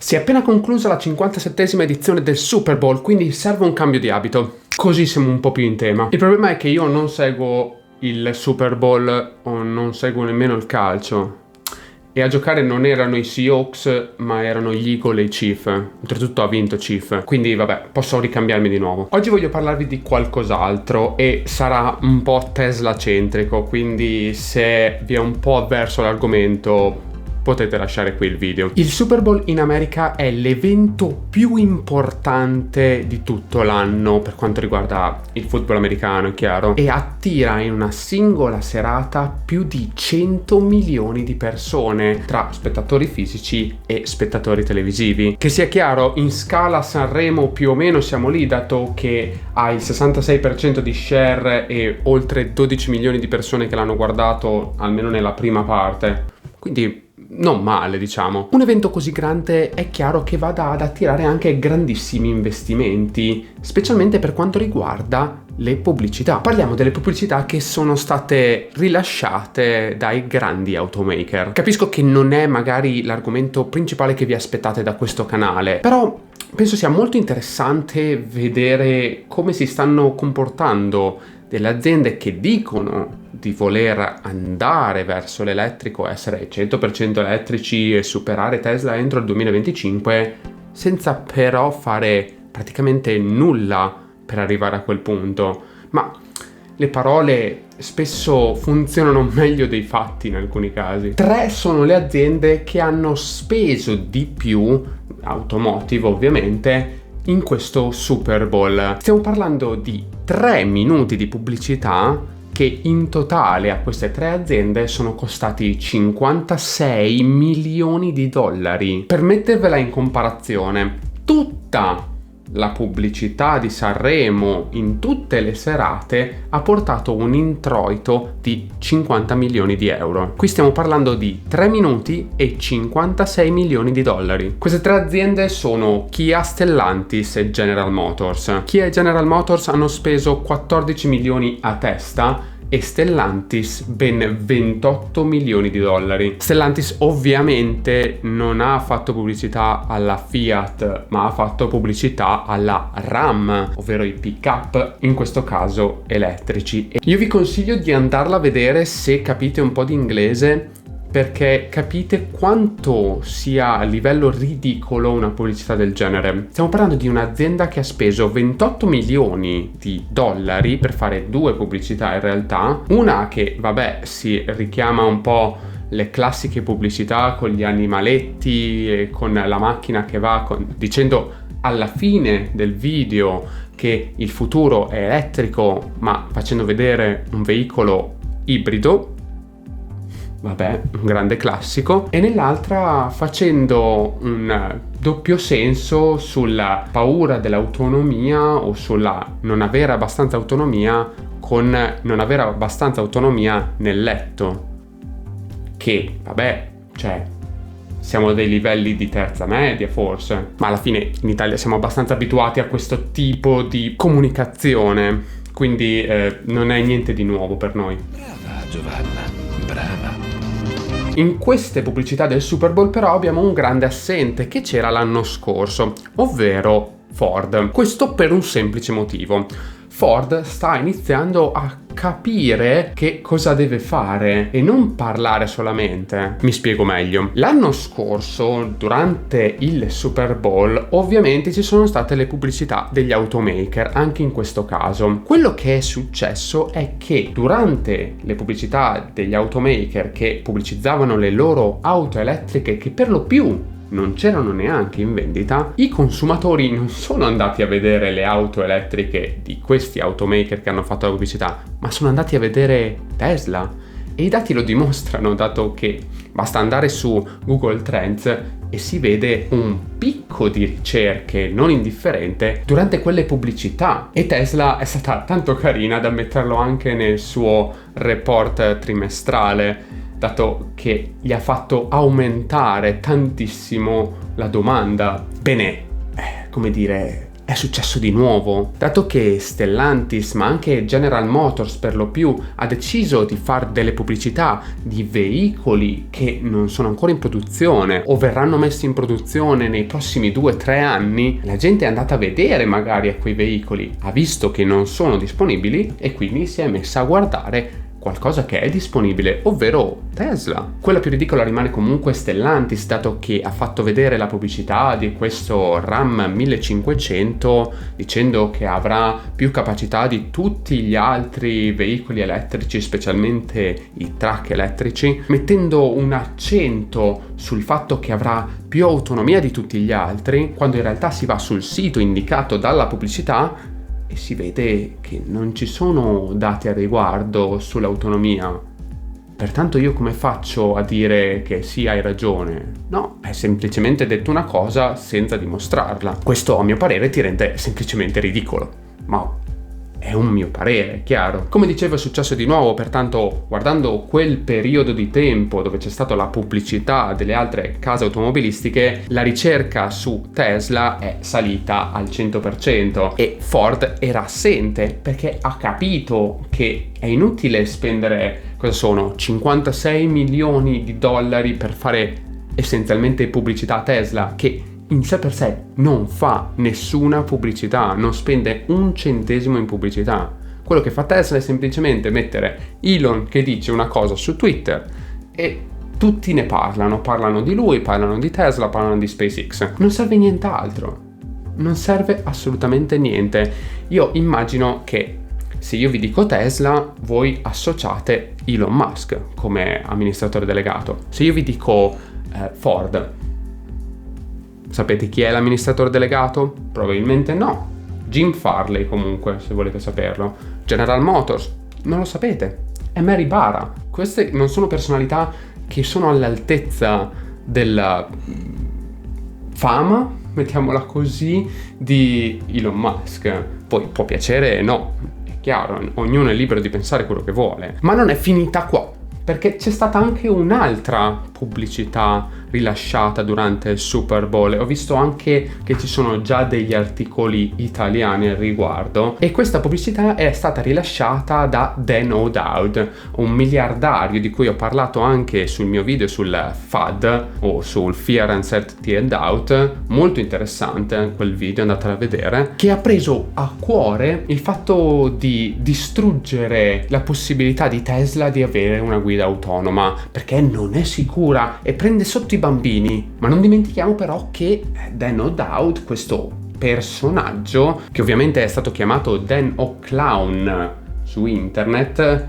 Si è appena conclusa la 57esima edizione del Super Bowl, quindi serve un cambio di abito. Così siamo un po' più in tema. Il problema è che io non seguo il Super Bowl o non seguo nemmeno il calcio. E a giocare non erano i Seahawks, ma erano gli Eagles e i Chiefs. Oltretutto ha vinto Chiefs. Quindi vabbè, posso ricambiarmi di nuovo. Oggi voglio parlarvi di qualcos'altro e sarà un po' Tesla centrico. Quindi se vi è un po' avverso l'argomento, potete lasciare qui il video. Il Super Bowl in America è l'evento più importante di tutto l'anno per quanto riguarda il football americano, è chiaro, e attira in una singola serata più di 100 milioni di persone tra spettatori fisici e spettatori televisivi. Che sia chiaro, in scala Sanremo più o meno siamo lì, dato che ha il 66% di share e oltre 12 milioni di persone che l'hanno guardato almeno nella prima parte. Quindi non male, diciamo. Un evento così grande è chiaro che vada ad attirare anche grandissimi investimenti, specialmente per quanto riguarda le pubblicità. Parliamo delle pubblicità che sono state rilasciate dai grandi automaker. Capisco che non è magari l'argomento principale che vi aspettate da questo canale, però penso sia molto interessante vedere come si stanno comportando delle aziende che dicono di voler andare verso l'elettrico, essere 100% elettrici e superare Tesla entro il 2025, senza però fare praticamente nulla per arrivare a quel punto. Ma le parole spesso funzionano meglio dei fatti in alcuni casi. 3 sono le aziende che hanno speso di più, automotive ovviamente, in questo Super Bowl. Stiamo parlando di 3 minuti di pubblicità che in totale a queste 3 aziende sono costati 56 milioni di dollari. Per mettervela in comparazione, tutta la pubblicità di Sanremo in tutte le serate ha portato un introito di 50 milioni di euro. Qui stiamo parlando di 3 minuti e 56 milioni di dollari. Queste 3 aziende sono Kia, Stellantis e General Motors. Kia e General Motors hanno speso 14 milioni a testa e Stellantis ben 28 milioni di dollari. Stellantis ovviamente non ha fatto pubblicità alla Fiat, ma ha fatto pubblicità alla Ram, ovvero i pick-up, in questo caso elettrici. E io vi consiglio di andarla a vedere se capite un po' di inglese, perché capite quanto sia a livello ridicolo una pubblicità del genere. Stiamo parlando di un'azienda che ha speso 28 milioni di dollari per fare 2 pubblicità in realtà. Una che, vabbè, si richiama un po' le classiche pubblicità con gli animaletti e con la macchina che va dicendo alla fine del video che il futuro è elettrico, ma facendo vedere un veicolo ibrido. Vabbè, un grande classico. E nell'altra facendo un doppio senso sulla paura dell'autonomia o sulla non avere abbastanza autonomia con non avere abbastanza autonomia nel letto. Che, vabbè, cioè, siamo a dei livelli di terza media forse, ma alla fine in Italia siamo abbastanza abituati a questo tipo di comunicazione, quindi non è niente di nuovo per noi. Brava Giovanna, brava. In queste pubblicità del Super Bowl però abbiamo un grande assente che c'era l'anno scorso, ovvero Ford. Questo per un semplice motivo. Ford sta iniziando a capire che cosa deve fare e non parlare solamente. Mi spiego meglio. L'anno scorso, durante il Super Bowl, ovviamente ci sono state le pubblicità degli automaker, anche in questo caso. Quello che è successo è che durante le pubblicità degli automaker che pubblicizzavano le loro auto elettriche, che per lo più non c'erano neanche in vendita, i consumatori non sono andati a vedere le auto elettriche di questi automaker che hanno fatto la pubblicità, ma sono andati a vedere Tesla. E i dati lo dimostrano, dato che basta andare su Google Trends e si vede un picco di ricerche non indifferente durante quelle pubblicità. E Tesla è stata tanto carina da metterlo anche nel suo report trimestrale, dato che gli ha fatto aumentare tantissimo la domanda. Bene, come dire, è successo di nuovo, dato che Stellantis, ma anche General Motors per lo più, ha deciso di fare delle pubblicità di veicoli che non sono ancora in produzione o verranno messi in produzione nei prossimi 2-3 anni. La gente è andata a vedere magari a quei veicoli, ha visto che non sono disponibili e quindi si è messa a guardare qualcosa che è disponibile, ovvero Tesla. Quella più ridicola rimane comunque Stellantis, dato che ha fatto vedere la pubblicità di questo Ram 1500 dicendo che avrà più capacità di tutti gli altri veicoli elettrici, specialmente i truck elettrici, mettendo un accento sul fatto che avrà più autonomia di tutti gli altri, quando in realtà si va sul sito indicato dalla pubblicità e si vede che non ci sono dati a riguardo sull'autonomia. Pertanto io come faccio a dire che sì, hai ragione? No, è semplicemente detto una cosa senza dimostrarla. Questo a mio parere ti rende semplicemente ridicolo. Ma è un mio parere, chiaro. Come dicevo, è successo di nuovo, pertanto guardando quel periodo di tempo dove c'è stata la pubblicità delle altre case automobilistiche, la ricerca su Tesla è salita al 100% e Ford era assente perché ha capito che è inutile spendere, cosa sono, 56 milioni di dollari per fare essenzialmente pubblicità a Tesla, che in sé per sé non fa nessuna pubblicità, non spende un centesimo in pubblicità. Quello che fa Tesla è semplicemente mettere Elon che dice una cosa su Twitter e tutti ne parlano di lui, parlano di Tesla, parlano di SpaceX. Non serve nient'altro, non serve assolutamente niente. Io immagino che se io vi dico Tesla, voi associate Elon Musk come amministratore delegato. Se io vi dico Ford, sapete chi è l'amministratore delegato? Probabilmente no. Jim Farley comunque, se volete saperlo. General Motors, non lo sapete. È Mary Barra. Queste non sono personalità che sono all'altezza della fama, mettiamola così, di Elon Musk. Poi può piacere, no, è chiaro, ognuno è libero di pensare quello che vuole. Ma non è finita qua, perché c'è stata anche un'altra pubblicità rilasciata durante il Super Bowl e ho visto anche che ci sono già degli articoli italiani al riguardo, e questa pubblicità è stata rilasciata da Dan O'Dowd, un miliardario di cui ho parlato anche sul mio video sul FUD o sul Fear, Uncertainty and Doubt, molto interessante quel video, andatelo a vedere, che ha preso a cuore il fatto di distruggere la possibilità di Tesla di avere una guida autonoma, perché non è sicura e prende sotto i bambini. Ma non dimentichiamo però che Dan O'Dowd, questo personaggio che ovviamente è stato chiamato Dan O'Clown su internet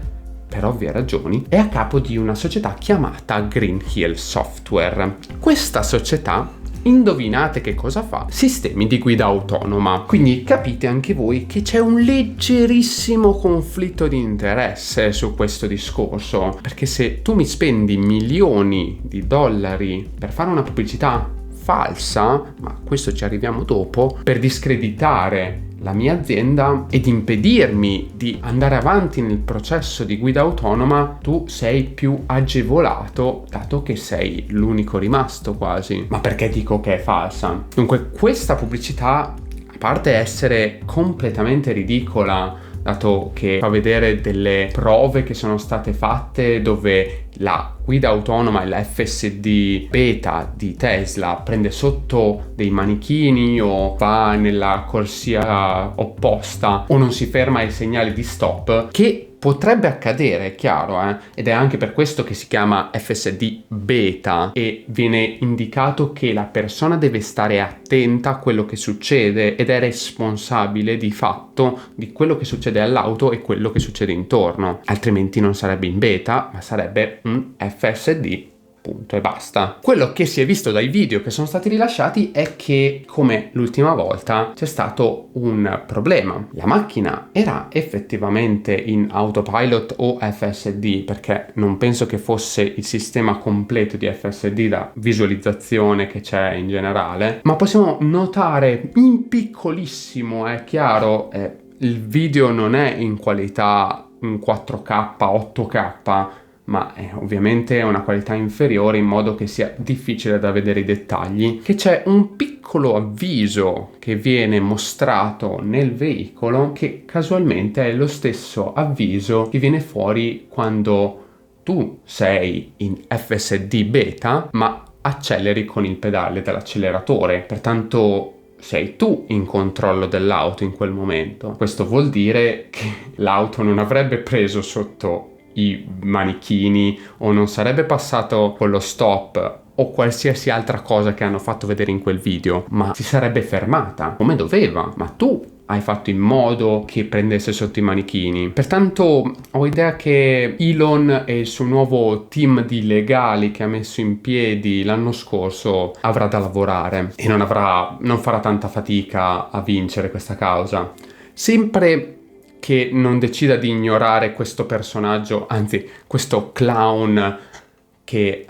per ovvie ragioni, è a capo di una società chiamata Green Hill Software. Questa società, indovinate che cosa fa? Sistemi di guida autonoma. Quindi capite anche voi che c'è un leggerissimo conflitto di interesse su questo discorso, perché se tu mi spendi milioni di dollari per fare una pubblicità falsa, ma questo ci arriviamo dopo, per discreditare la mia azienda ed impedirmi di andare avanti nel processo di guida autonoma, tu sei più agevolato, dato che sei l'unico rimasto quasi. Ma perché dico che è falsa? Dunque, questa pubblicità, a parte essere completamente ridicola, dato che fa vedere delle prove che sono state fatte dove la guida autonoma e la FSD beta di Tesla prende sotto dei manichini o va nella corsia opposta o non si ferma ai segnali di stop, che potrebbe accadere, è chiaro, ed è anche per questo che si chiama FSD beta e viene indicato che la persona deve stare attenta a quello che succede ed è responsabile di fatto di quello che succede all'auto e quello che succede intorno, altrimenti non sarebbe in beta ma sarebbe un FSD. Punto e basta. Quello che si è visto dai video che sono stati rilasciati è che, come l'ultima volta, c'è stato un problema. La macchina era effettivamente in autopilot o FSD, perché non penso che fosse il sistema completo di FSD da visualizzazione che c'è in generale, ma possiamo notare in piccolissimo, è chiaro, il video non è in qualità in 4K, 8K, ma ovviamente è una qualità inferiore in modo che sia difficile da vedere i dettagli, che c'è un piccolo piccolo avviso che viene mostrato nel veicolo, che casualmente è lo stesso avviso che viene fuori quando tu sei in FSD beta, ma acceleri con il pedale dell'acceleratore. Pertanto sei tu in controllo dell'auto in quel momento. Questo vuol dire che l'auto non avrebbe preso sotto i manichini o non sarebbe passato con lo stop o qualsiasi altra cosa che hanno fatto vedere in quel video, ma si sarebbe fermata come doveva, ma tu hai fatto in modo che prendesse sotto i manichini. Pertanto ho idea che Elon e il suo nuovo team di legali che ha messo in piedi l'anno scorso avrà da lavorare e non farà tanta fatica a vincere questa causa. Sempre che non decida di ignorare questo personaggio, anzi questo clown che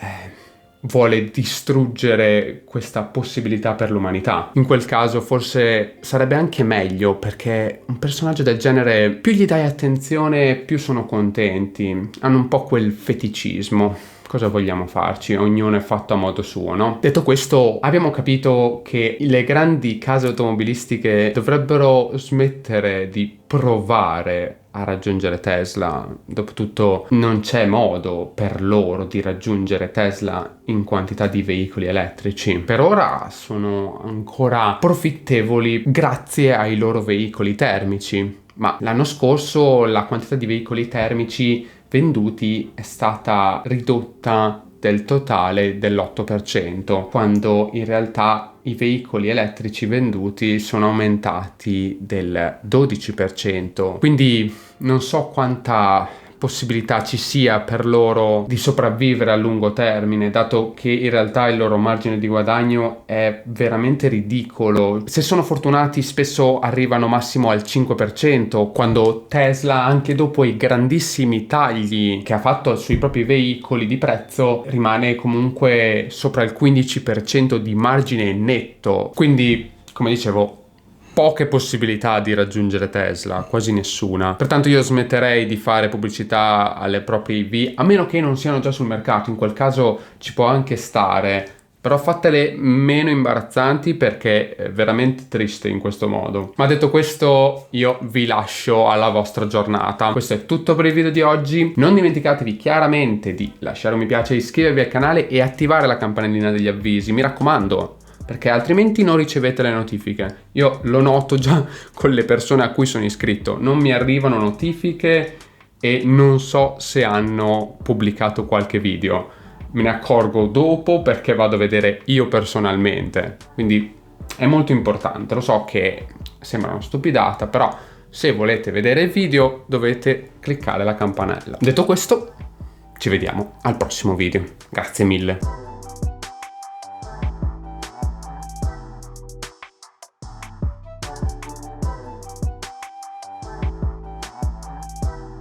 vuole distruggere questa possibilità per l'umanità. In quel caso forse sarebbe anche meglio, perché un personaggio del genere, più gli dai attenzione, più sono contenti. Hanno un po' quel feticismo. Cosa vogliamo farci? Ognuno è fatto a modo suo, no? Detto questo, abbiamo capito che le grandi case automobilistiche dovrebbero smettere di provare a raggiungere Tesla. Dopotutto non c'è modo per loro di raggiungere Tesla in quantità di veicoli elettrici. Per ora sono ancora profittevoli grazie ai loro veicoli termici, ma l'anno scorso la quantità di veicoli termici venduti è stata ridotta del totale dell'8%, quando in realtà i veicoli elettrici venduti sono aumentati del 12%. Quindi non so quanta possibilità ci sia per loro di sopravvivere a lungo termine, dato che in realtà il loro margine di guadagno è veramente ridicolo. Se sono fortunati spesso arrivano massimo al 5%, quando Tesla, anche dopo i grandissimi tagli che ha fatto sui propri veicoli di prezzo, rimane comunque sopra il 15% di margine netto. Quindi, come dicevo, poche possibilità di raggiungere Tesla, quasi nessuna. Pertanto io smetterei di fare pubblicità alle proprie EV, a meno che non siano già sul mercato. In quel caso ci può anche stare, però fatele meno imbarazzanti, perché è veramente triste in questo modo. Ma detto questo, io vi lascio alla vostra giornata. Questo è tutto per il video di oggi. Non dimenticatevi chiaramente di lasciare un mi piace, iscrivervi al canale e attivare la campanellina degli avvisi, mi raccomando, perché altrimenti non ricevete le notifiche. Io lo noto già con le persone a cui sono iscritto, non mi arrivano notifiche e non so se hanno pubblicato qualche video. Me ne accorgo dopo perché vado a vedere io personalmente, quindi è molto importante. Lo so che sembra una stupidata, però se volete vedere il video dovete cliccare la campanella. Detto questo, ci vediamo al prossimo video. Grazie mille.